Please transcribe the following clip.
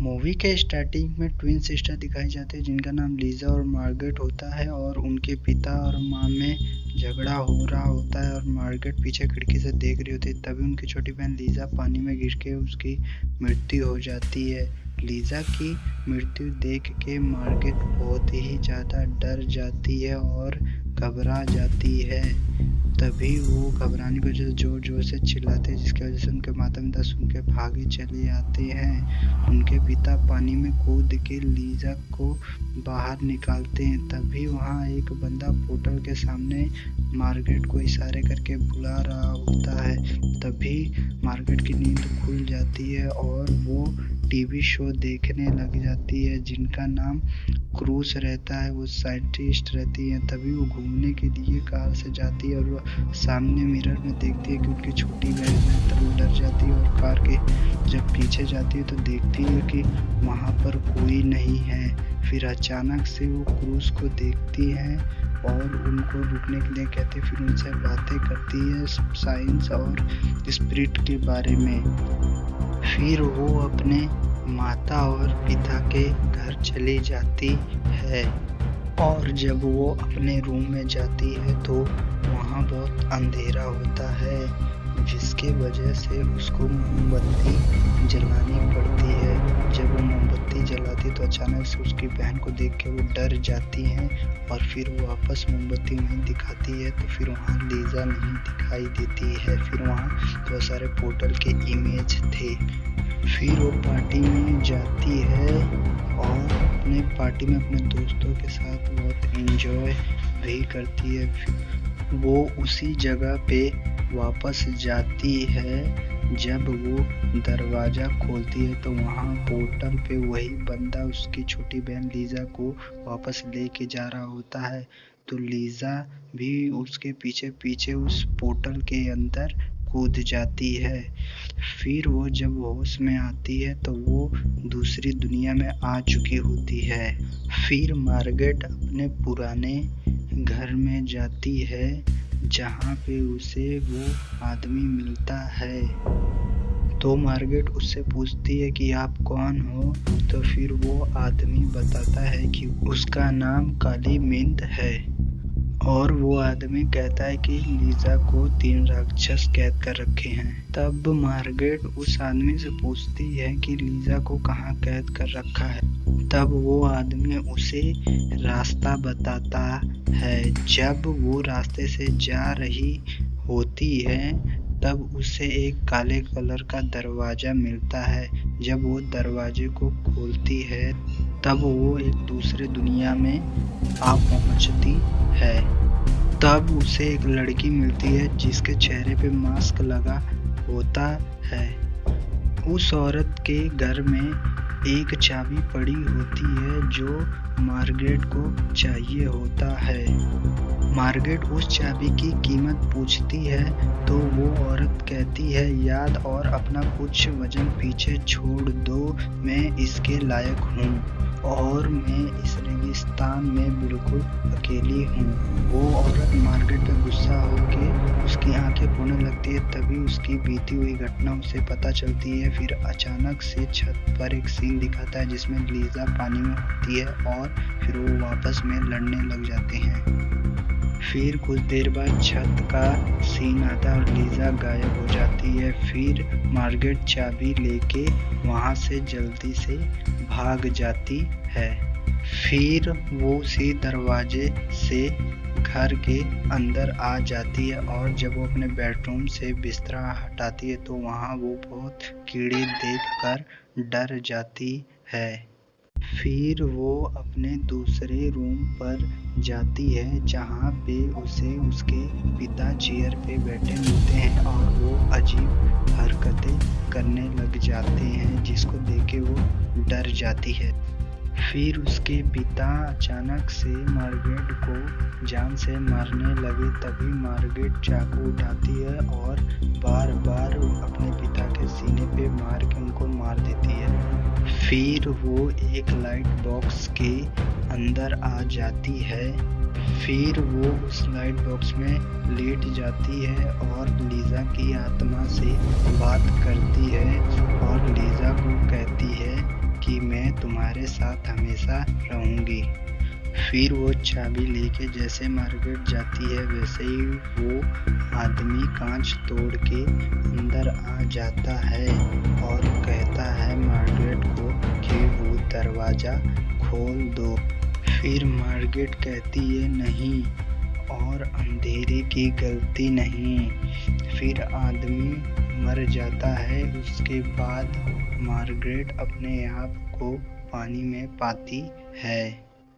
Movie के starting में twin sister दिखाई जाती है जिनका नाम लीजा और मार्गरेट होता है और उनके पिता और माँ में झगड़ा हो रहा होता है और मार्गरेट पीछे खिड़की से देख रही होती है। तभी उनकी छोटी बहन लीजा पानी में गिर के उसकी मृत्यु हो जाती है। लीजा की मृत्यु देख के मार्गरेट बहुत ही ज़्यादा डर जाती है और घबरा जाती है। तभी वो घबराने की वजह से जोर जोर से चिल्लाते हैं, जिसकी वजह से उनके माता पिता सुन के भागे चले आते हैं। उनके पिता पानी में कूद के लीजा को बाहर निकालते हैं। तभी वहाँ एक बंदा पोर्टल के सामने मार्गरेट को इशारे करके बुला रहा होता है। तभी मार्गरेट की नींद खुल जाती है और वो टीवी शो देखने लग जाती है जिनका नाम क्रूस रहता है। वो साइंटिस्ट रहती है। तभी वो घूमने के लिए कार से जाती है और वो सामने मिरर में देखती है कि उनकी छोटी बहन है। तब वो डर जाती है और कार के जब पीछे जाती है तो देखती है कि वहाँ पर कोई नहीं है। फिर अचानक से वो क्रूस को देखती है और उनको रुकने के लिए कहते, फिर उनसे बातें करती है साइंस और स्पिरिट के बारे में। फिर वो अपने माता और पिता के घर चली जाती है और जब वो अपने रूम में जाती है तो वहाँ बहुत अंधेरा होता है, जिसके वजह से उसको मोमबत्ती जलानी पड़ती है। जब वो मोमबत्ती जलाती तो अचानक से उसकी बहन को देख के वो डर जाती हैं और फिर वो वापस मोमबत्ती वहीं दिखाती है तो फिर वहाँ लीजा नहीं दिखाई देती है। फिर वहाँ बहुत सारे पोर्टल के इमेज थे। फिर वो पार्टी में जाती है और अपने पार्टी में अपने दोस्तों के साथ बहुत एंजॉय भी करती है। वो उसी जगह पे वापस जाती है। जब वो दरवाज़ा खोलती है तो वहाँ पोर्टल पे वही बंदा उसकी छोटी बहन लीजा को वापस लेके जा रहा होता है। तो लीजा भी उसके पीछे पीछे उस पोर्टल के अंदर कूद जाती है। फिर वो जब होश में आती है तो वो दूसरी दुनिया में आ चुकी होती है। फिर मार्गरेट अपने पुराने घर में जाती है जहाँ पे उसे वो आदमी मिलता है। तो मार्गरेट उससे पूछती है कि आप कौन हो। तो फिर वो आदमी बताता है कि उसका नाम काली मिंद है और वो आदमी कहता है कि लीजा को 3 राक्षस कैद कर रखे हैं। तब मार्गरेट उस आदमी से पूछती है कि लीजा को कहाँ कैद कर रखा है। तब वो आदमी उसे रास्ता बताता है। जब वो रास्ते से जा रही होती है तब उसे एक काले कलर का दरवाज़ा मिलता है। जब वो दरवाजे को खोलती है तब वो एक दूसरे दुनिया में आ पहुंचती है। तब उसे एक लड़की मिलती है जिसके चेहरे पे मास्क लगा होता है। उस औरत के घर में एक चाबी पड़ी होती है जो मार्गरेट को चाहिए होता है। मार्गरेट उस चाबी की कीमत पूछती है तो वो औरत कहती है, याद और अपना कुछ वजन पीछे छोड़ दो, मैं इसके लायक हूँ और मैं इस रेगिस्तान में बिल्कुल अकेली हूँ। वो औरत मार्गरेट पे गुस्सा होके उसकी आंखें फोड़ने लगती है। तभी उसकी बीती हुई घटना उसे पता चलती है। फिर अचानक से छत पर एक सीन दिखाता है जिसमें लीजा पानी में होती है और फिर वो वापस में लड़ने लग जाते हैं। फिर कुछ देर बाद छत का सीन आता है और लीजा गायब हो जाती है। फिर मार्गरेट चाबी लेके वहाँ से जल्दी से भाग जाती है। फिर वो उसी दरवाजे से घर के अंदर आ जाती है और जब वो अपने बेडरूम से बिस्तरा हटाती है तो वहाँ वो बहुत कीड़े देखकर डर जाती है। फिर वो अपने दूसरे रूम पर जाती है जहाँ पे उसे उसके पिता चेयर पे बैठे होते हैं और वो अजीब हरकतें करने लग जाते हैं जिसको देख के वो डर जाती है। फिर उसके पिता अचानक से मार्गरेट को जान से मारने लगे। तभी मार्गरेट चाकू उठाती है और बार बार अपने पिता के सीने पे मार के उनको मार देती है। फिर वो एक लाइट बॉक्स के अंदर आ जाती है। फिर वो उस लाइट बॉक्स में लेट जाती है और लीजा की आत्मा से बात करती है और लीजा को कहती है कि तुम्हारे साथ हमेशा रहूंगी। फिर वो चाबी लेके जैसे मार्गरेट जाती है वैसे ही वो आदमी कांच तोड़ के अंदर आ जाता है और कहता है मार्गरेट को कि वो दरवाज़ा खोल दो। फिर मार्गरेट कहती है नहीं और अंधेरे की गलती नहीं। फिर आदमी मर जाता है। उसके बाद मार्गरेट अपने आप को पानी में पाती है।